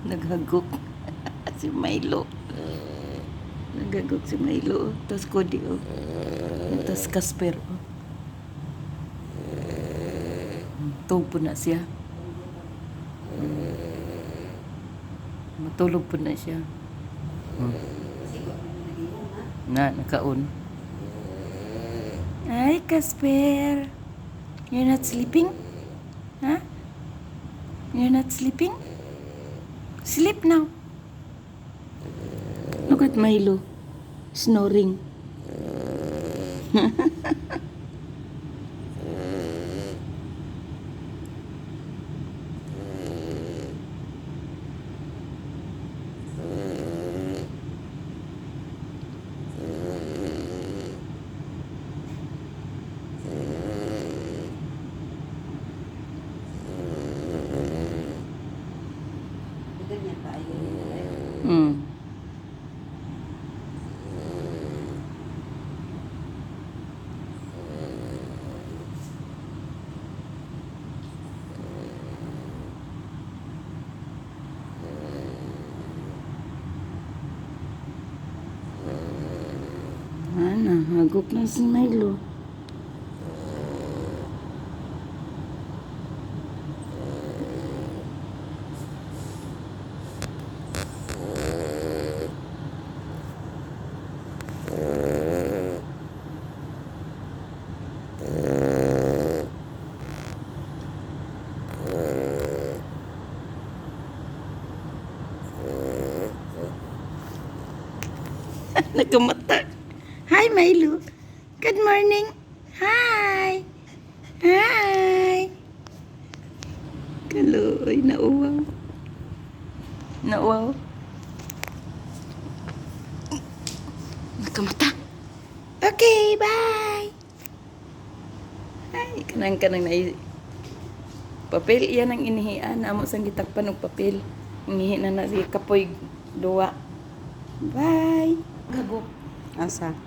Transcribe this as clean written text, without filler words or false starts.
Naghagok si Milo. Naghagok si Milo. Tapos Cody, oh. Tapos Casper, oh. Tuog po na siya. Matulog po na siya. Nakaon. Hi, Casper. You're not sleeping? Huh? You're not sleeping? Sleep now. Look at Milo. Snoring. Hmm. Hagok na si Milo. Nakamata. Hi, Milo. Good morning. Hi. Hi. Kaloy, nauwaw. Nauwaw. Nakamata. Okay, bye. Ay, kanang na papel. Iyan ang inihian. Amo sang gitakpan og papel. Inihi na si kapoy duwa. Bye. Gagok. Asa?